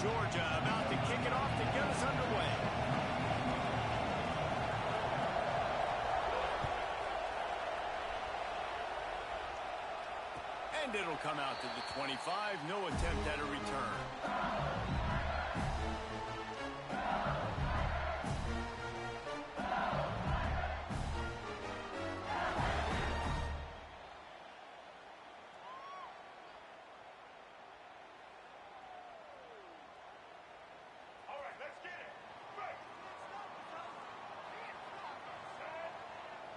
Georgia about to kick it off to get us underway. And it'll come out to the 25. No attempt at a return.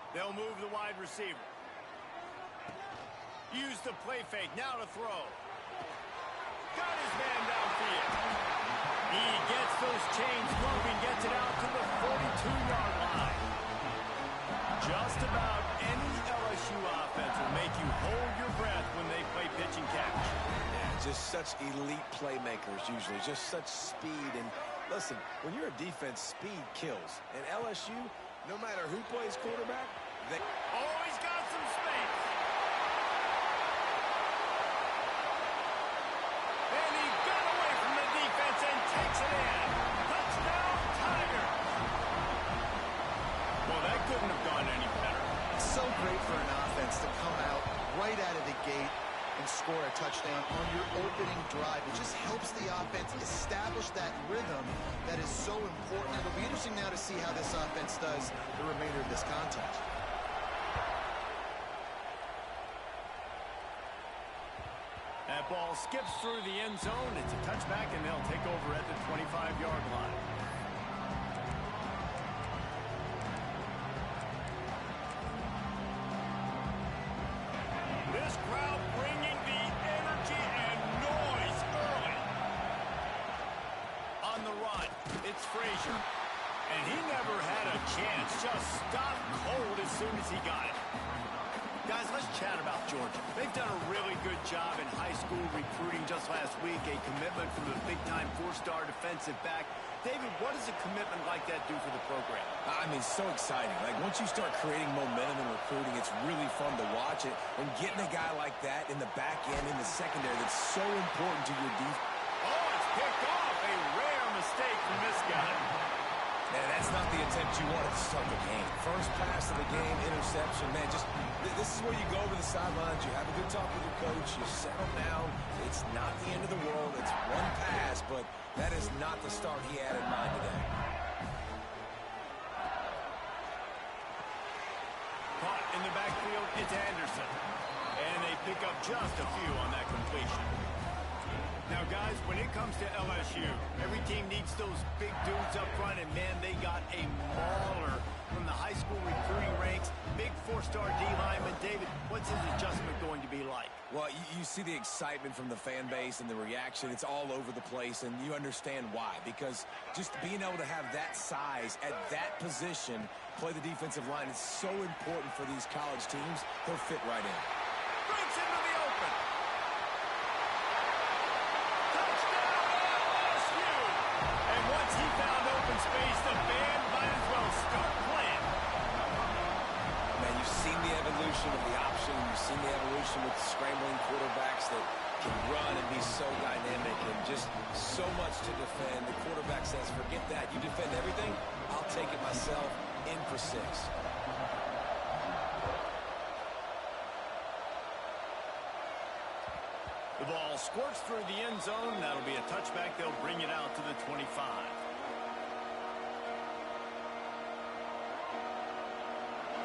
They'll move the wide receiver. Use the play fake. Now to throw. Got his man downfield. He gets those chains moving, gets it out to the 42-yard line. Just about any LSU offense will make you hold your breath when they play pitch and catch. Yeah, just such elite playmakers usually. Just such speed. And listen, when you're a defense, speed kills. And LSU, no matter who plays quarterback, they always got some space. And he got away from the defense and takes it in. Touchdown, Tigers. Well, that couldn't have gone any better. It's so great for an offense to come out right out of the gate and score a touchdown on your opening drive. It just helps the offense establish that rhythm that is so important. It'll be interesting now to see how this offense does the remainder of this contest. That ball skips through the end zone. It's a touchback, and they'll take over at the 25-yard line. This crowd bringing the energy and noise early. On the run, it's Frazier. And he never had a chance. Just stopped cold as soon as he got it. Guys, let's chat about Georgia. They've done a really good job in high school recruiting just last week. A commitment from a big-time four-star defensive back. David, what does a commitment like that do for the program? I mean, so exciting. Like, once you start creating momentum in recruiting, it's really fun to watch it. And getting a guy like that in the back end, in the secondary, that's so important to your defense. Oh, it's picked off. A rare mistake from this guy. Man, that's not the attempt you wanted to start the game. First pass of the game, interception. Man, just this is where you go over the sidelines. You have a good talk with your coach. You settle down. It's not the end of the world. It's one pass, but that is not the start he had in mind today. Caught in the backfield, it's Anderson. And they pick up just a few on that completion. Now, guys, when it comes to LSU, every team needs those big dudes up front, and, man, they got a mauler from the high school recruiting ranks. Big four-star D-lineman. David, what's his adjustment going to be like? Well, you see the excitement from the fan base and the reaction. It's all over the place, and you understand why. Because just being able to have that size at that position, play the defensive line, is so important for these college teams. He'll fit right in. Breaks into the open. Once he found open space, the band might as well start playing. Man, you've seen the evolution of the option. You've seen the evolution with scrambling quarterbacks that can run and be so dynamic and just so much to defend. The quarterback says, forget that. You defend everything, I'll take it myself. In for 6. The ball squirts through the end zone. That'll be a touchback. They'll bring it out to the 25.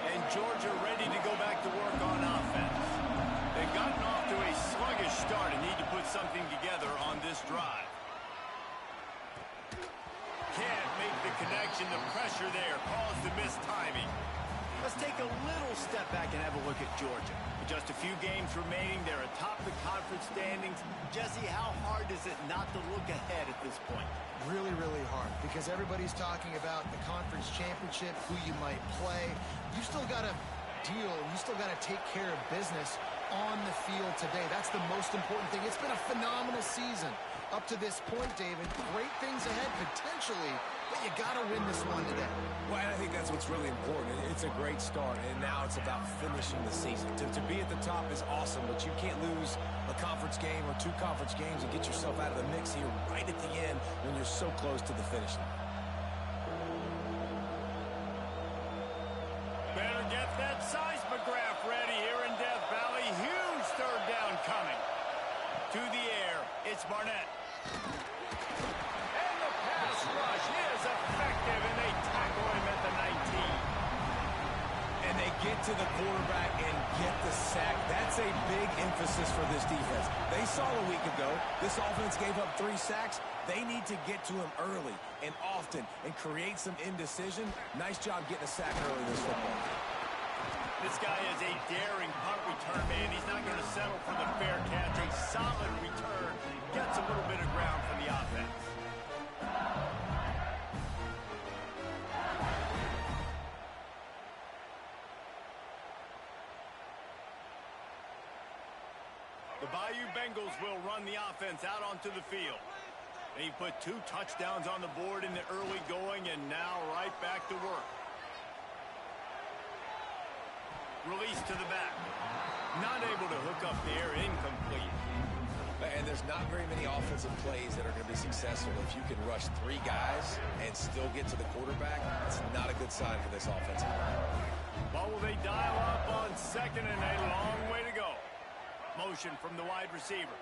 And Georgia ready to go back to work on offense. They've gotten off to a sluggish start and need to put something together on this drive. Can't make the connection. The pressure there caused the missed timing. Let's take a little step back and have a look at Georgia. With just a few games remaining, they're atop the conference standings. Jesse, how hard is it not to look ahead at this point? Really, really hard, because everybody's talking about the conference championship, who you might play. You still got to deal. You still got to take care of business on the field today. That's the most important thing. It's been a phenomenal season up to this point, David. Great things ahead, potentially, but you got to win this one today. Well, and I think that's what's really important. It's a great start, and now it's about finishing the season. To be at the top is awesome, but you can't lose a conference game or 2 conference games and get yourself out of the mix here right at the end when you're so close to the finish line. Better get that seismograph ready here in Death Valley. Huge third down coming. To the air, it's Barnett. And the pass rush is effective, and they tackle him at the 19. And they get to the quarterback and get the sack. That's a big emphasis for this defense. They saw a week ago this offense gave up 3 sacks. They need to get to him early and often and create some indecision. Nice job getting a sack early this football. This guy is a daring punt return man. He's not going to settle for the fair catch. A solid return. Gets a little bit of ground for the offense. The Bayou Bengals will run the offense out onto the field. They put 2 touchdowns on the board in the early going, and now right back to work. Release to the back. Not able to hook up there, incomplete. And there's not very many offensive plays that are going to be successful. If you can rush 3 guys and still get to the quarterback, that's not a good sign for this offensive line. Well, will they dial up on 2nd and a long way to go? Motion from the wide receiver.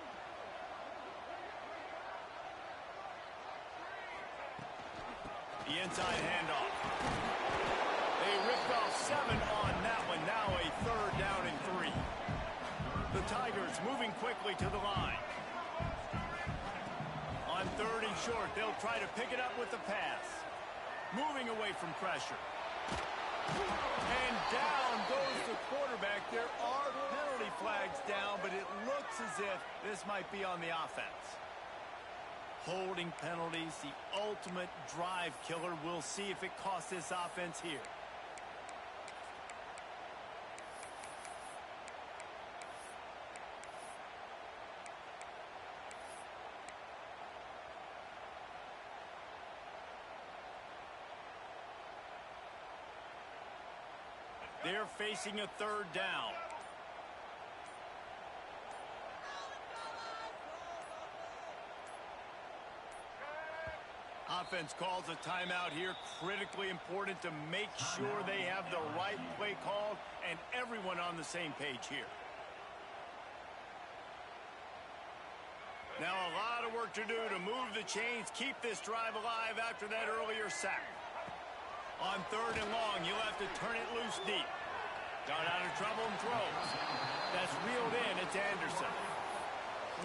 The inside handoff. They ripped off 7 on that one. Now a 3rd down and 3. The Tigers moving quickly to the line. On 3rd and short, they'll try to pick it up with the pass. Moving away from pressure. And down goes the quarterback. There are penalty flags down, but it looks as if this might be on the offense. Holding penalties, the ultimate drive killer. We'll see if it costs this offense here. They're facing a 3rd down. Offense calls a timeout here. Critically important to make sure they have the right play called and everyone on the same page here. Now a lot of work to do to move the chains, keep this drive alive after that earlier sack. On 3rd and long, you'll have to turn it loose deep. Got out of trouble and throws. That's reeled in. It's Anderson.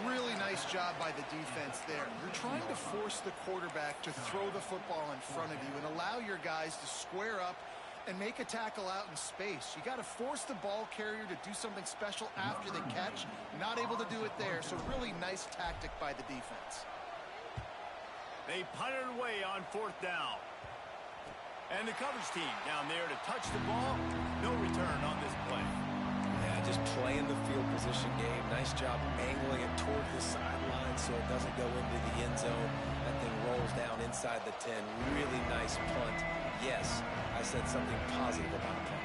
Really nice job by the defense there. You're trying to force the quarterback to throw the football in front of you and allow your guys to square up and make a tackle out in space. You got to force the ball carrier to do something special after the catch. Not able to do it there, so really nice tactic by the defense. They punted away on 4th down. And the coverage team down there to touch the ball. No return on this play. Yeah, just playing the field position game. Nice job angling it toward the sideline so it doesn't go into the end zone. That thing rolls down inside the 10. Really nice punt. Yes, I said something positive about the punt.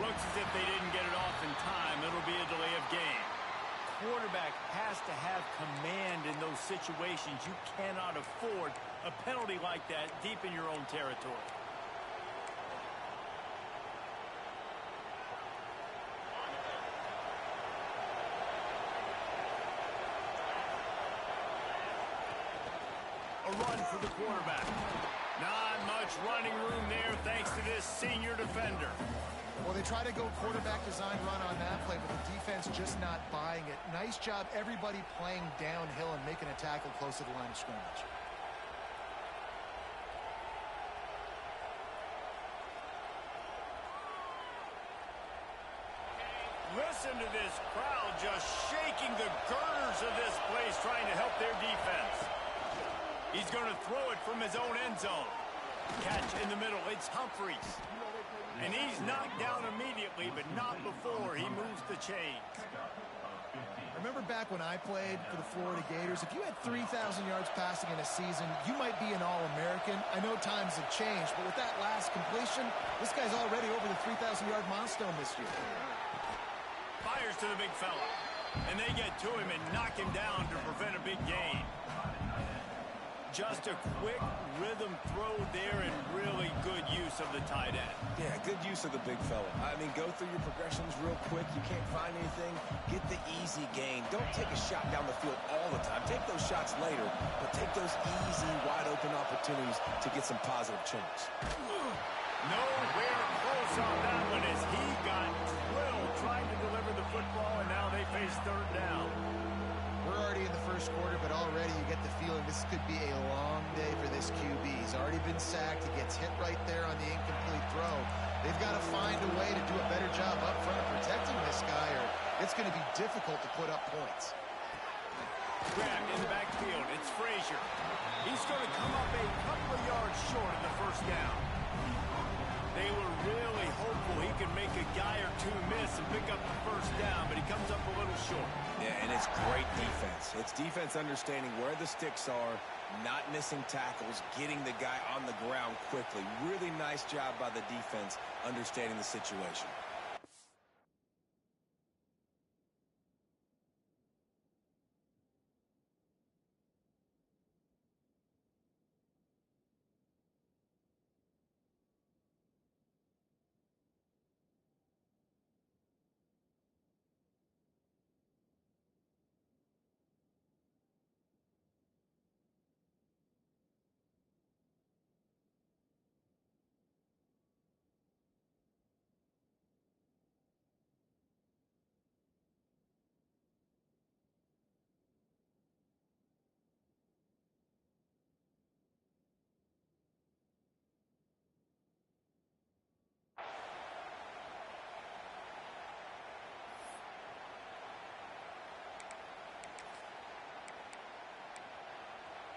Looks as if they didn't get it off in time. It'll be a delay of game. Quarterback has to have command in those situations. You cannot afford a penalty like that deep in your own territory. A run for the quarterback. Not much running room there thanks to this senior defender. Well, they try to go quarterback design run on that play, but the defense just not buying it. Nice job, everybody playing downhill and making a tackle close to the line of scrimmage. Listen to this crowd just shaking the girders of this place, trying to help their defense. He's going to throw it from his own end zone. Catch in the middle. It's Humphries. And he's knocked down immediately, but not before he moves the chains. Remember back when I played for the Florida Gators, if you had 3,000 yards passing in a season, you might be an All-American. I know times have changed, but with that last completion, this guy's already over the 3,000-yard milestone this year. Fires to the big fella. And they get to him and knock him down to prevent a big gain. Just a quick rhythm throw there and really good use of the tight end. Yeah, good use of the big fella. I mean, go through your progressions real quick. You can't find anything. Get the easy gain. Don't take a shot down the field all the time. Take those shots later, but take those easy, wide-open opportunities to get some positive chunks. Nowhere close on that one as he got drilled trying to deliver the football, and now they face third down. We're already in the first quarter, but already you get the feeling this could be a long day for this QB. He's already been sacked. He gets hit right there on the incomplete throw. They've got to find a way to do a better job up front of protecting this guy, or it's going to be difficult to put up points. Grab in the backfield. It's Frazier. He's going to come up a couple of yards short of the first down. They were really hopeful he could make a guy or two miss and pick up the first down, but he comes up a little short. Yeah, and it's great defense. It's defense understanding where the sticks are, not missing tackles, getting the guy on the ground quickly. Really nice job by the defense understanding the situation.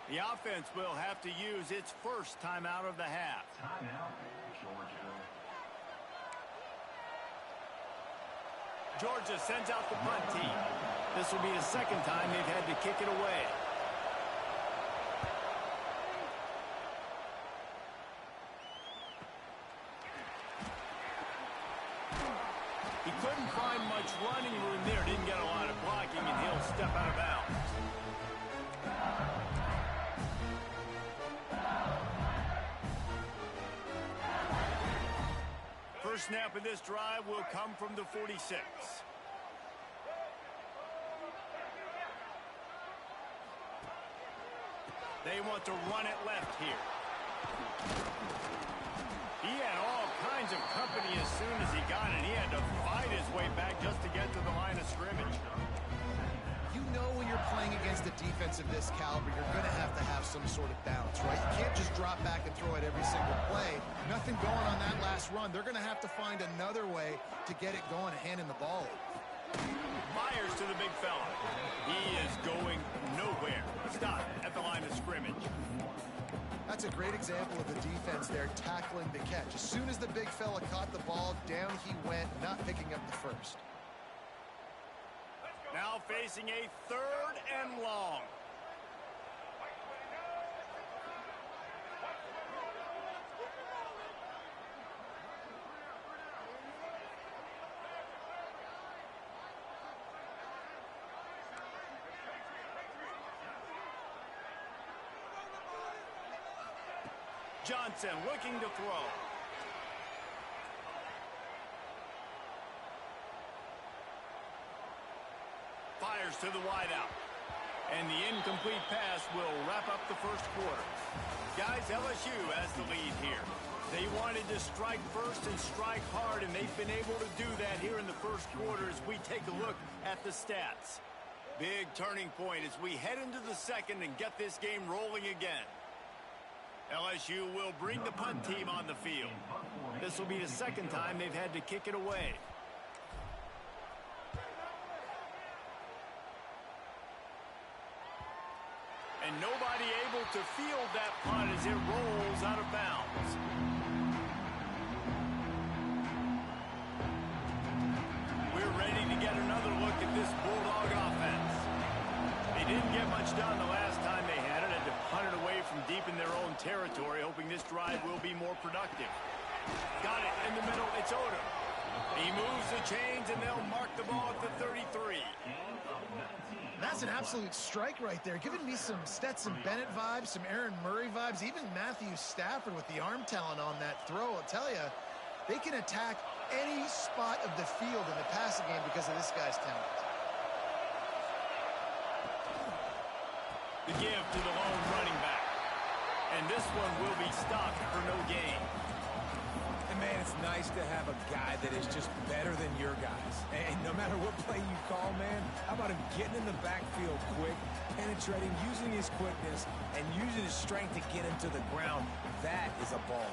The offense will have to use its first timeout of the half. Timeout, Georgia. Georgia sends out the punt team. This will be the second time they've had to kick it away. He couldn't find much running room there. Didn't get a lot of blocking, and he'll step out of bounds. First snap of this drive will come from the 46. They want to run it left here. He had all kinds of company as soon as he got it. He had to fight his way back just to get to the line of scrimmage. You know when you're playing against a defense of this caliber, you're going to have some sort of balance, right? You can't just drop back and throw it every single play. Nothing going on that last run. They're going to have to find another way to get it going and handing the ball over. Fires to the big fella. He is going nowhere. Stop at the line of scrimmage. That's a great example of the defense there tackling the catch. As soon as the big fella caught the ball, down he went, not picking up the first. Now facing a third and long. Johnson looking to throw. Fires to the wideout. And the incomplete pass will wrap up the first quarter. Guys, LSU has the lead here. They wanted to strike first and strike hard, and they've been able to do that here in the first quarter as we take a look at the stats. Big turning point as we head into the second and get this game rolling again. LSU will bring the punt team on the field. This will be the second time they've had to kick it away. And nobody able to field that punt as it rolls out of bounds. territory, hoping this drive will be more productive. Got it in the middle. It's Odom. He moves the chains, and they'll mark the ball at the 33. That's an absolute strike right there, giving me some Stetson Bennett vibes, some Aaron Murray vibes, even Matthew Stafford with the arm talent on that throw. I'll tell you, they can attack any spot of the field in the passing game because of this guy's talent. The give to the lone running back. And this one will be stopped for no gain. And, man, it's nice to have a guy that is just better than your guys. And no matter what play you call, man, how about him getting in the backfield quick, penetrating, using his quickness, and using his strength to get him to the ground. That is a ball.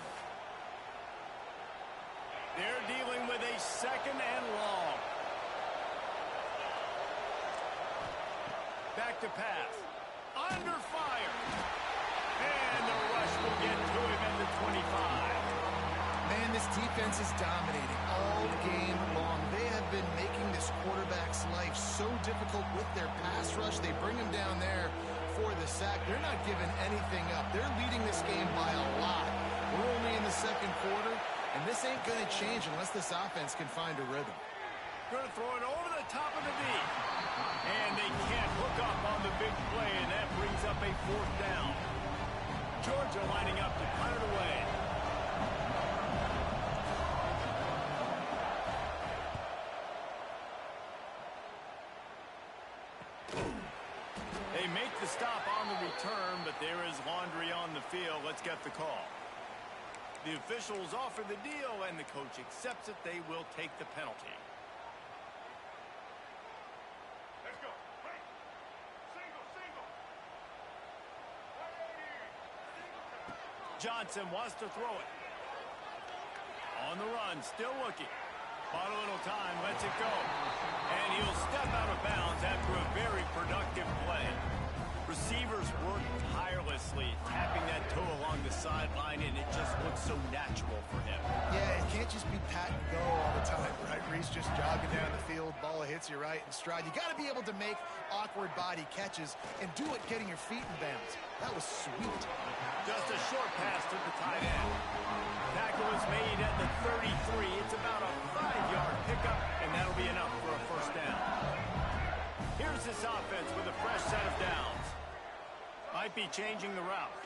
They're dealing with a second and long. Back to pass. Under fire. And the rush will get to him at the 25. Man, this defense is dominating all game long. They have been making this quarterback's life so difficult with their pass rush. They bring him down there for the sack. They're not giving anything up. They're leading this game by a lot. We're only in the second quarter, and this ain't going to change unless this offense can find a rhythm. Going to throw it over the top of the D. And they can't hook up on the big play, and that brings up a fourth down. Georgia lining up to punt it away. They make the stop on the return, but there is laundry on the field. Let's get the call. The officials offer the deal, and the coach accepts it. They will take the penalty. Let's go. Right. Single. Johnson wants to throw it. On the run, still looking. Bought a little time, lets it go. And he'll step out of bounds after a very productive play. Receivers work tirelessly, tapping that toe along the sideline, and it just looks so natural for him. Yeah, it can't just be pat and go all the time, right? Reese just jogging down the field, ball hits you right in stride. You got to be able to make awkward body catches and do it getting your feet in bounds. That was sweet. Just a short pass to the tight end. Tackle is made at the 33. It's about a 5-yard pickup, and that'll be enough for a first down. Here's this offense with a fresh set of downs. Might be changing the route.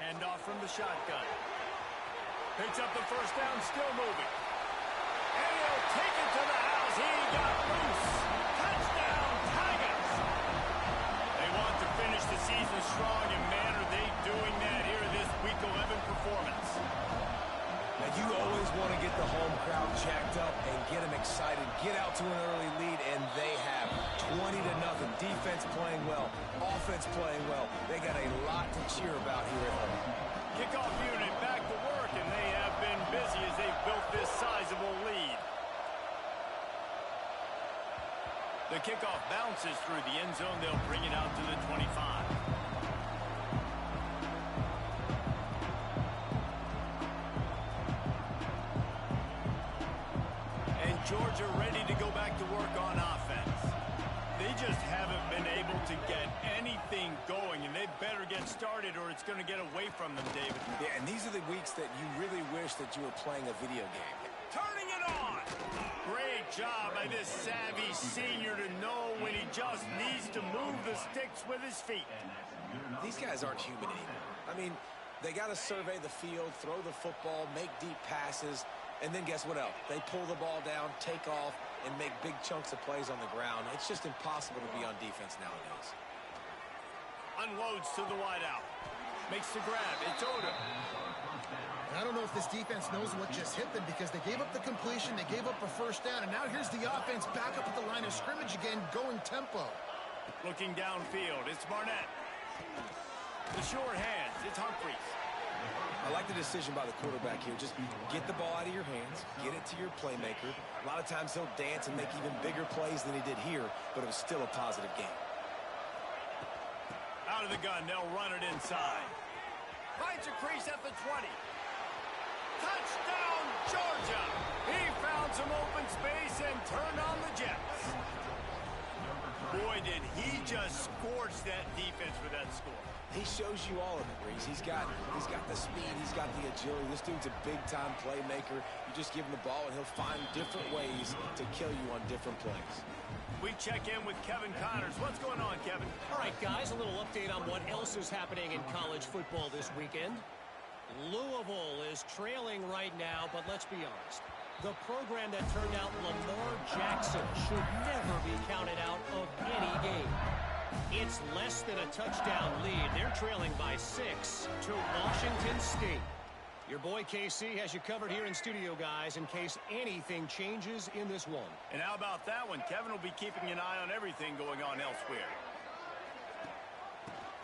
Handoff from the shotgun. Picks up the first down, still moving. And he'll take it to the house. He got loose. Touchdown, Tigers. They want to finish the season strong, and man, are they doing that here this Week 11 performance. Now, you always want to get the home crowd jacked up and get them excited, get out to an early lead, and they have 20-0. Defense playing well, offense playing well. They got a lot to cheer about here at home. Kickoff unit back to work, and they have been busy as they've built this sizable lead. The kickoff bounces through the end zone. They'll bring it out to the 25. Georgia ready to go back to work on offense. They just haven't been able to get anything going, and they better get started or it's going to get away from them, David. Yeah, and these are the weeks that you really wish that you were playing a video game. Turning it on! Great job by this savvy senior to know when he just needs to move the sticks with his feet. These guys aren't human anymore. I mean, they got to survey the field, throw the football, make deep passes. And then guess what else? They pull the ball down, take off, and make big chunks of plays on the ground. It's just impossible to be on defense nowadays. Unloads to the wideout. Makes the grab. It's Odom. I don't know if this defense knows what just hit them because they gave up the completion, they gave up a first down, and now here's the offense back up at the line of scrimmage again, going tempo. Looking downfield. It's Barnett. The short hands. It's Humphries. I like the decision by the quarterback here. Just get the ball out of your hands, get it to your playmaker. A lot of times he'll dance and make even bigger plays than he did here, but it was still a positive game. Out of the gun, they'll run it inside. Finds a crease at the 20. Touchdown, Georgia! He found some open space and turned on the Jets. Boy, did he just scorch that defense for that score. He shows you all of it, Reese. He's got the speed, he's got the agility. This dude's a big-time playmaker. You just give him the ball, and he'll find different ways to kill you on different plays. We check in with Kevin Connors. What's going on, Kevin? All right, guys, a little update on what else is happening in college football this weekend. Louisville is trailing right now, but let's be honest. The program that turned out Lamar Jackson should never be counted out of any game. It's less than a touchdown lead. They're trailing by 6 to Washington State. Your boy KC has you covered here in studio, guys, in case anything changes in this one. And how about that one? Kevin will be keeping an eye on everything going on elsewhere.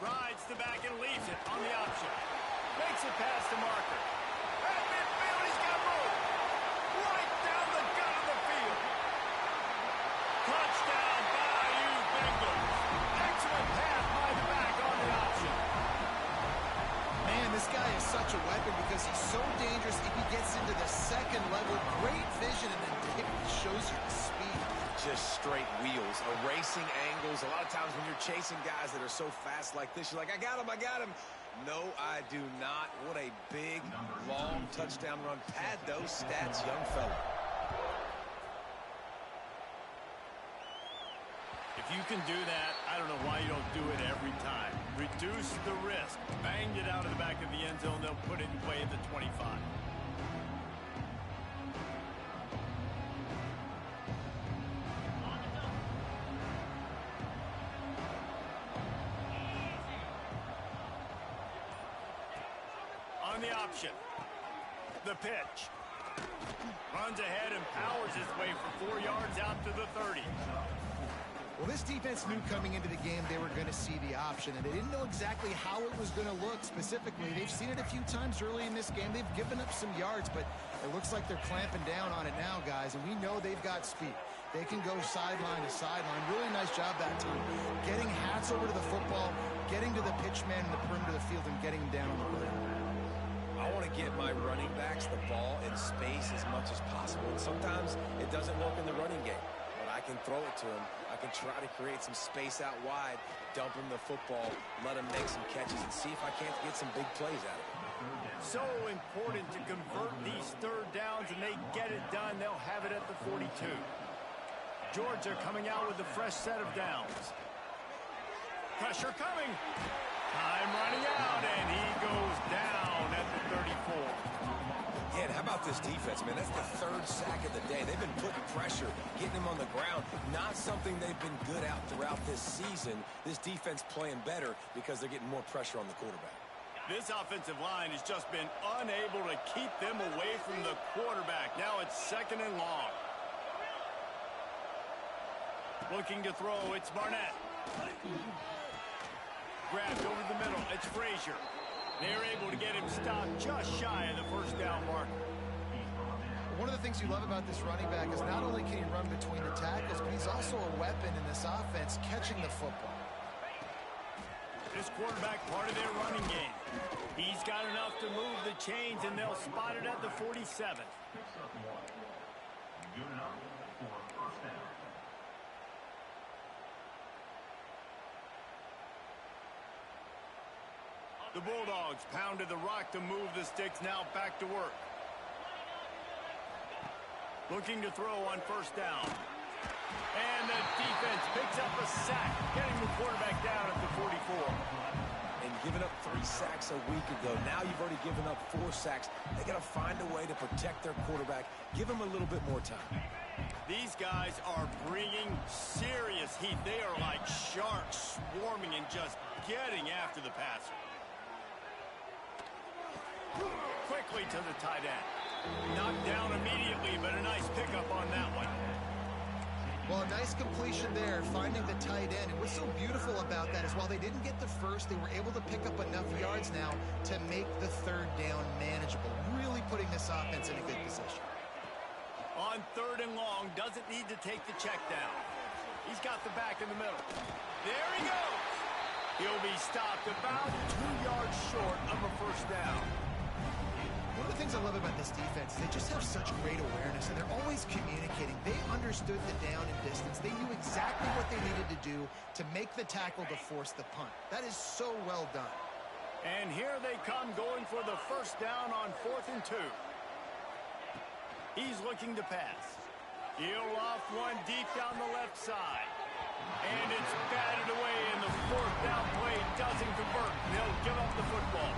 Rides the back and leaves it on the option. Makes it past the marker. At midfield, he's got room. Right down the gut of the field. Touchdown, Bayou Bengals. Excellent pass by the back on the option. Man, this guy is such a weapon because he's so dangerous if he gets into the second level. Great vision, and then David shows you the speed. Just straight wheels, erasing angles. A lot of times when you're chasing guys that are so fast like this, you're like, I got him, I got him. No, I do not. What a big, long touchdown run. Pad those stats, young fella. If you can do that, I don't know why you don't do it every time. Reduce the risk. Banged it out of the back of the end zone. They'll put it in play at the 25. On the option. The pitch. Runs ahead and powers his way for 4 yards out to the 30. Well, this defense knew coming into the game they were going to see the option, and they didn't know exactly how it was going to look specifically. They've seen it a few times early in this game. They've given up some yards, but it looks like they're clamping down on it now, guys, and we know they've got speed. They can go sideline to sideline. Really nice job that time. Getting hats over to the football, getting to the pitch man in the perimeter of the field, and getting him down on the ground. I want to get my running backs the ball in space as much as possible. And sometimes it doesn't work in the running game, but I can throw it to him. I can try to create some space out wide, dump him the football, let him make some catches, and see if I can't get some big plays out of it. So important to convert these third downs, and they get it done. They'll have it at the 42. Georgia coming out with a fresh set of downs. Pressure coming. Time running out, and he goes down at the 34. Yeah, and how about this defense, man? That's the third sack of the day. They've been putting pressure, getting him on the ground. Not something they've been good at throughout this season. This defense playing better because they're getting more pressure on the quarterback. This offensive line has just been unable to keep them away from the quarterback. Now it's 2nd and long. Looking to throw, it's Barnett. Grabbed over the middle, it's Frazier. They're able to get him stopped just shy of the first down marker. One of the things you love about this running back is not only can he run between the tackles, but he's also a weapon in this offense catching the football. This quarterback part of their running game. He's got enough to move the chains, and they'll spot it at the 47. Good enough for first down. The Bulldogs pounded the rock to move the sticks, now back to work. Looking to throw on first down. And the defense picks up a sack, getting the quarterback down at the 44. And giving up 3 sacks a week ago. Now you've already given up 4 sacks. They got to find a way to protect their quarterback. Give him a little bit more time. These guys are bringing serious heat. They are like sharks swarming and just getting after the passer. Quickly to the tight end. Knocked down immediately, but a nice pickup on that one. Well, a nice completion there, finding the tight end. And what's so beautiful about that is while they didn't get the first, they were able to pick up enough yards now to make the third down manageable. Really putting this offense in a good position. On 3rd and long, doesn't need to take the check down. He's got the back in the middle. There he goes. He'll be stopped about 2 yards short of a first down. One of the things I love about this defense is they just have such great awareness, and they're always communicating. They understand understood the down and distance. They knew exactly what they needed to do to make the tackle to force the punt. That is so well done. And here they come going for the first down on 4th and 2. He's looking to pass. He'll off one deep down the left side. And it's batted away, and the 4th down play doesn't convert. They'll give up the football.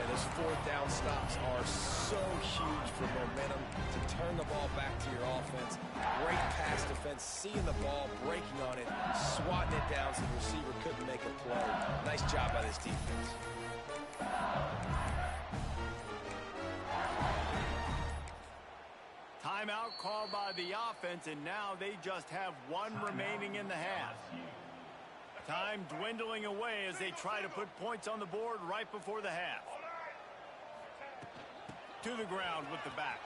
And those 4th down stops are so huge for momentum to turn the ball back to your offense. Great pass defense, seeing the ball, breaking on it, swatting it down so the receiver couldn't make a play. Nice job by this defense. Timeout called by the offense, and now they just have one remaining in the half. Time dwindling away as they try to put points on the board right before the half. To the ground with the back.